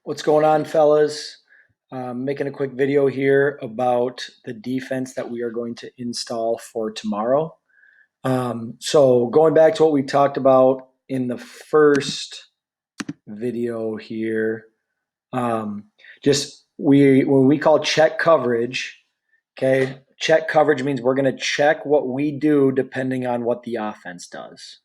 What's going on, fellas? Making a quick video here about the defense that we are going to install for tomorrow. So going back to what we talked about in the first video here, just when we call check coverage, okay, check coverage means we're going to check what we do depending on what the offense does.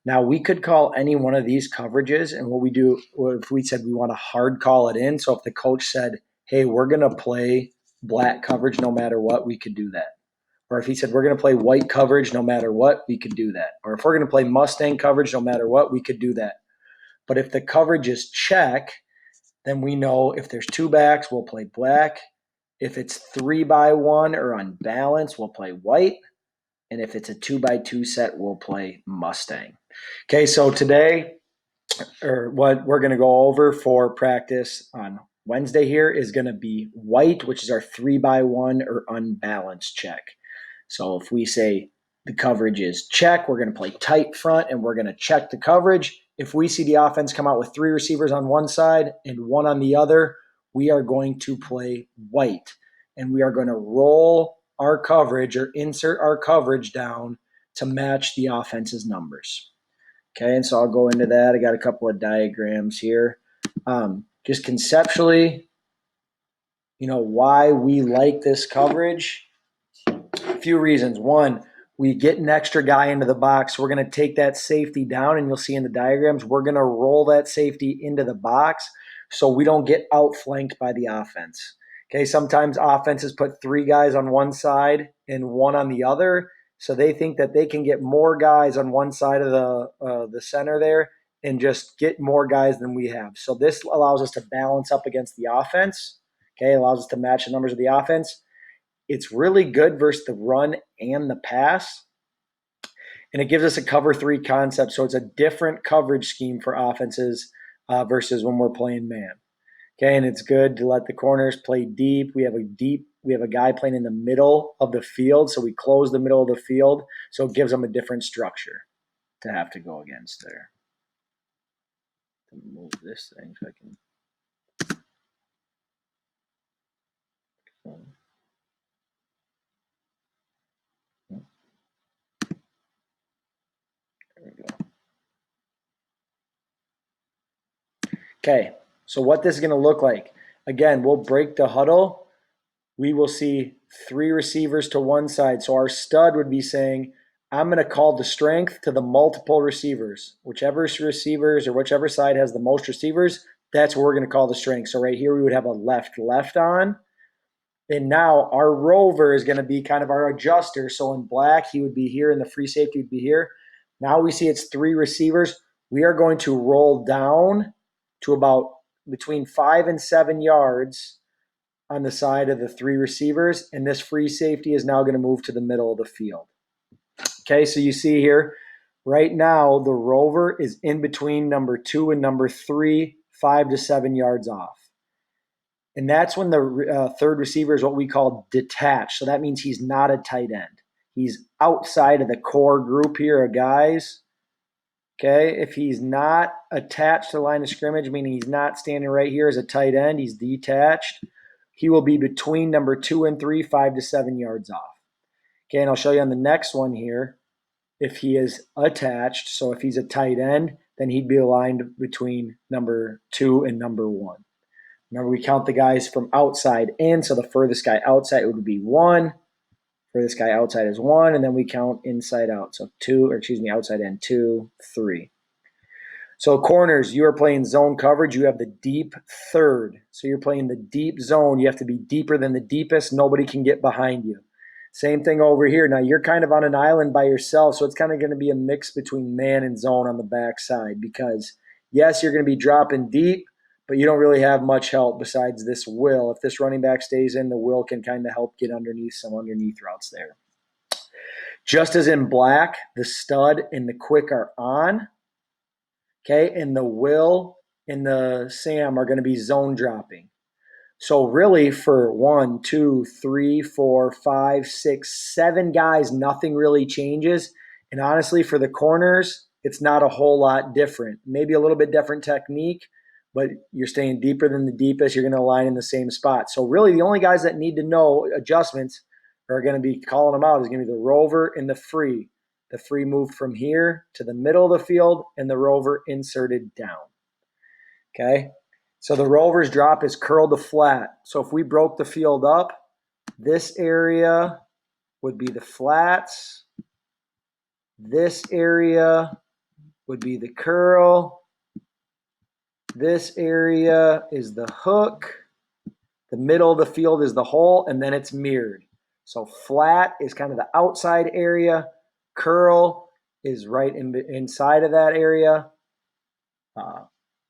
Now we could call any one of these coverages, and what we do if we said we want to hard call it in. So if the coach said, "Hey, we're going to play black coverage no matter what," we could do that. Or if he said we're going to play white coverage no matter what, we could do that. Or if we're going to play Mustang coverage no matter what, we could do that. But if the coverage is check, then we know if there's two backs, we'll play black. If it's 3-by-1 or unbalanced, we'll play white. And if it's a 2-by-2 set, we'll play Mustang. Okay, so today, or what we're going to go over for practice on Wednesday here is going to be white, which is our 3-by-1 or unbalanced check. So if we say the coverage is check, we're going to play tight front and we're going to check the coverage. If we see the offense come out with 3 receivers on one side and 1 on the other, we are going to play white. And we are going to roll our coverage or insert our coverage down to match the offense's numbers. Okay, and so I'll go into that. I got a couple of diagrams here. Just conceptually, why we like this coverage. A few reasons. One, we get an extra guy into the box. We're going to take that safety down, and you'll see in the diagrams, we're going to roll that safety into the box so we don't get outflanked by the offense. Okay, sometimes offenses put 3 guys on one side and 1 on the other, so they think that they can get more guys on one side of the center there and just get more guys than we have. So this allows us to balance up against the offense. Okay, it allows us to match the numbers of the offense. It's really good versus the run and the pass. And it gives us a cover 3 concept. So it's a different coverage scheme for offenses versus when we're playing man. Okay, and it's good to let the corners play deep. We have a guy playing in the middle of the field, so we close the middle of the field. So it gives them a different structure to have to go against there. Move this thing so I can. There we go. Okay, so what this is going to look like. Again, we'll break the huddle. We will see 3 receivers to one side. So our stud would be saying, I'm going to call the strength to the multiple receivers. Whichever receivers or whichever side has the most receivers, that's what we're going to call the strength. So right here we would have a left on. And now our rover is going to be kind of our adjuster. So in black, he would be here and the free safety would be here. Now we see it's 3 receivers. We are going to roll down to about between 5 and 7 yards on the side of the 3 receivers, and this free safety is now going to move to the middle of the field. Okay, so you see here, right now the rover is in between number 2 and number 3, 5 to 7 yards off. And that's when the third receiver is what we call detached. So that means he's not a tight end. He's outside of the core group here of guys. Okay, if he's not attached to the line of scrimmage, meaning he's not standing right here as a tight end, he's detached. He will be between number 2 and 3, 5 to 7 yards off. Okay, and I'll show you on the next one here if he is attached. So if he's a tight end, then he'd be aligned between number 2 and number 1. Remember, we count the guys from outside in, so the furthest guy outside would be 1. Furthest guy outside is 1, and then we count inside out. So outside in, 2, 3. So corners, you are playing zone coverage. You have the deep third. So you're playing the deep zone. You have to be deeper than the deepest. Nobody can get behind you. Same thing over here. Now you're kind of on an island by yourself, so it's kind of going to be a mix between man and zone on the backside because, yes, you're going to be dropping deep, but you don't really have much help besides this will. If this running back stays in, the will can kind of help get underneath some underneath routes there. Just as in black, the stud and the quick are on. Okay, and the will and the Sam are going to be zone dropping. So really for 1, 2, 3, 4, 5, 6, 7 guys, nothing really changes. And honestly, for the corners, it's not a whole lot different. Maybe a little bit different technique, but you're staying deeper than the deepest. You're going to align in the same spot. So really the only guys that need to know adjustments are going to be calling them out is going to be the rover and the free. The free moved from here to the middle of the field and the rover inserted down. Okay. So the rover's drop is curl to flat. So if we broke the field up, this area would be the flats. This area would be the curl. This area is the hook. The middle of the field is the hole, and then it's mirrored. So flat is kind of the outside area. Curl is right inside of that area.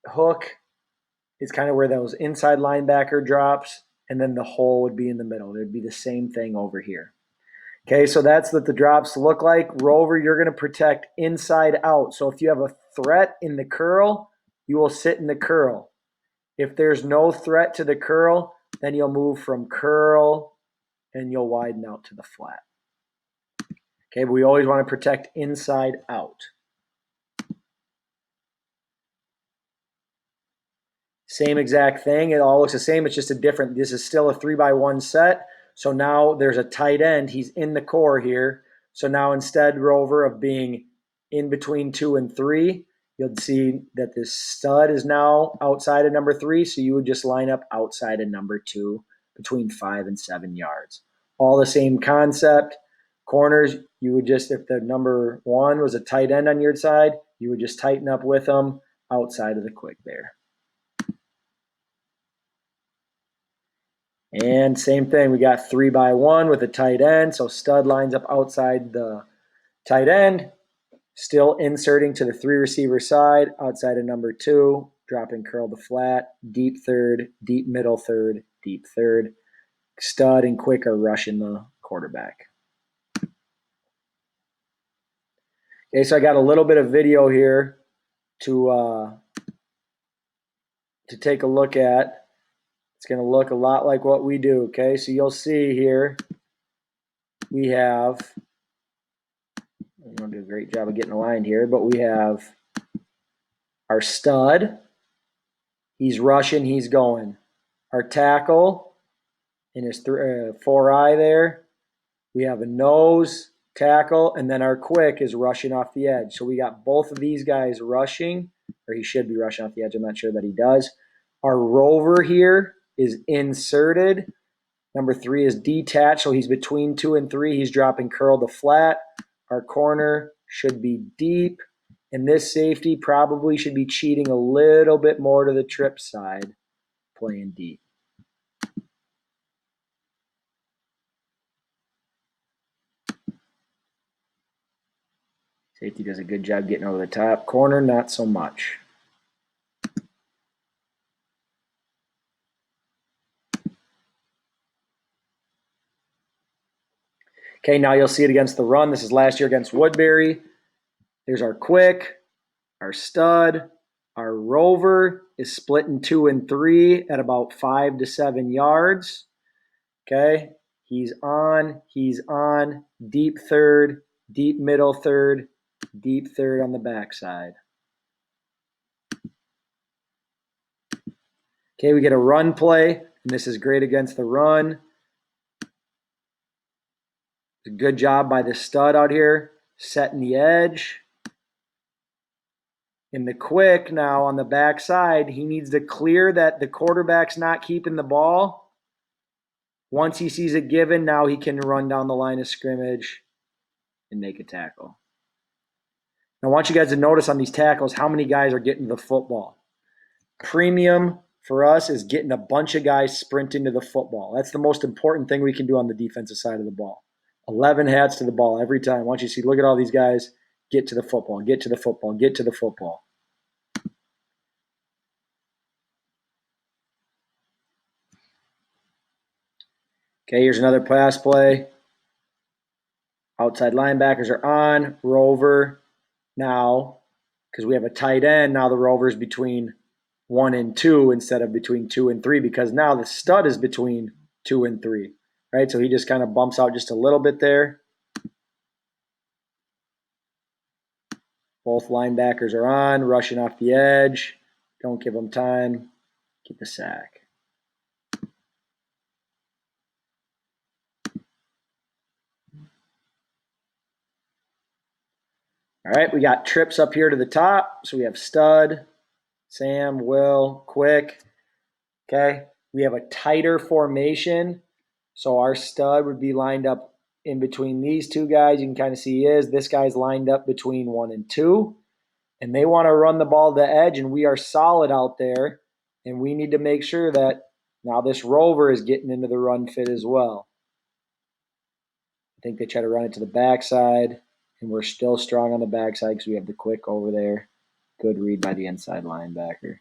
Hook is kind of where those inside linebacker drops, and then the hole would be in the middle. It would be the same thing over here. Okay, so that's what the drops look like. Rover, you're going to protect inside out. So if you have a threat in the curl, you will sit in the curl. If there's no threat to the curl, then you'll move from curl and you'll widen out to the flat. Okay, but we always want to protect inside out. Same exact thing. It all looks the same. It's just a different, this is still a 3x1 set. So now there's a tight end. He's in the core here. So now instead, Rover, of being in between 2 and 3, you'll see that this stud is now outside of number 3. So you would just line up outside of number 2 between 5 and 7 yards. All the same concept. Corners, you would just, if the number 1 was a tight end on your side, you would just tighten up with them outside of the quick there. And same thing, we got 3x1 with a tight end. So stud lines up outside the tight end, still inserting to the 3 receiver side, outside of number 2, dropping curl to flat, deep third, deep middle third, deep third. Stud and quick are rushing the quarterback. Okay, so I got a little bit of video here to take a look at. It's going to look a lot like what we do, okay? So you'll see here we have, I'm going to do a great job of getting aligned here, but we have our stud. He's rushing, he's going. Our tackle in his 4-eye there. We have a nose, tackle, and then our quick is rushing off the edge. So we got both of these guys rushing, or he should be rushing off the edge. I'm not sure that he does. Our rover here is inserted. Number 3 is detached, so he's between 2 and 3. He's dropping curl to flat. Our corner should be deep. And this safety probably should be cheating a little bit more to the trip side, playing deep. Safety does a good job getting over the top. Corner, not so much. Okay, now you'll see it against the run. This is last year against Woodbury. There's our quick, our stud, our rover is split in 2 and 3 at about 5 to 7 yards. Okay, he's on, deep third, deep middle third, deep third on the backside. Okay, we get a run play, and this is great against the run. A good job by the stud out here, setting the edge. In the quick now on the backside, he needs to clear that the quarterback's not keeping the ball. Once he sees it given, now he can run down the line of scrimmage and make a tackle. Now I want you guys to notice on these tackles how many guys are getting the football. Premium for us is getting a bunch of guys sprinting to the football. That's the most important thing we can do on the defensive side of the ball. 11 hats to the ball every time. I want you to see, look at all these guys get to the football, get to the football, get to the football. Okay, here's another pass play. Outside linebackers are on. Rover now, because we have a tight end, now the rover is between 1 and 2 instead of between 2 and 3, because now the stud is between 2 and 3, right? So he just kind of bumps out just a little bit there. Both linebackers are on, rushing off the edge. Don't give them time. Get the sack. All right, we got trips up here to the top. So we have Stud, Sam, Will, Quick. Okay, we have a tighter formation. So our stud would be lined up in between these two guys. You can kind of see he is. This guy's lined up between 1 and 2. And they want to run the ball to the edge, and we are solid out there. And we need to make sure that now this Rover is getting into the run fit as well. I think they try to run it to the backside, and we're still strong on the backside because we have the Quick over there. Good read by the inside linebacker.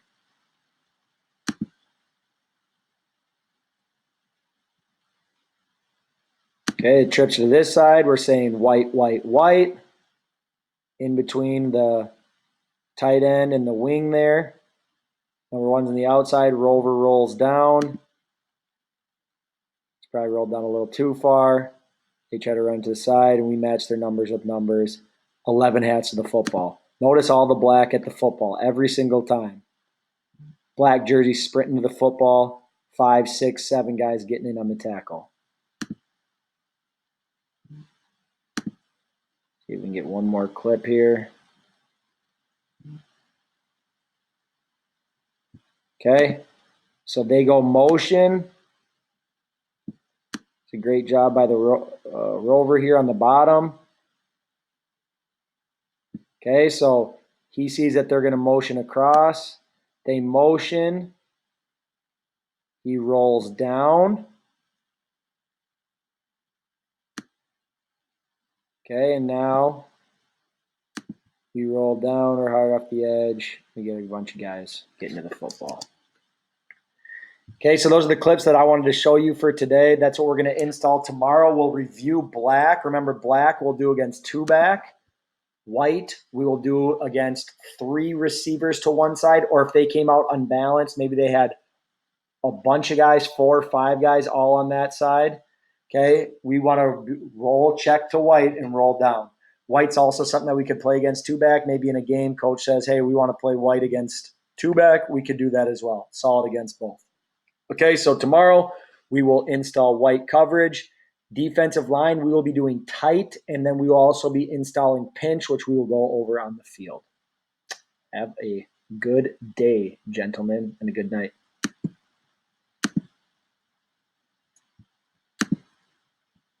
Okay, it trips to this side. We're saying white, white, white. In between the tight end and the wing there. Number 1's on the outside. Rover rolls down. It's probably rolled down a little too far. They try to run to the side, and we match their numbers with numbers. 11 hats to the football. Notice all the black at the football every single time. Black jersey sprinting to the football. 5, 6, 7 guys getting in on the tackle. See if we can get one more clip here. Okay, so they go motion. It's a great job by the Rover here on the bottom. Okay, so he sees that they're going to motion across. They motion. He rolls down. Okay, and now we roll down or hard off the edge. We get a bunch of guys getting to the football. Okay, so those are the clips that I wanted to show you for today. That's what we're going to install tomorrow. We'll review black. Remember, black we'll do against 2-back. White we will do against 3 receivers to one side, or if they came out unbalanced, maybe they had a bunch of guys, 4 or 5 guys all on that side. Okay, we want to roll check to white and roll down. White's also something that we could play against 2-back. Maybe in a game, coach says, hey, we want to play white against 2-back. We could do that as well. Solid against both. Okay, so tomorrow we will install white coverage. Defensive line, we will be doing tight, and then we will also be installing pinch, which we will go over on the field. Have a good day, gentlemen, and a good night.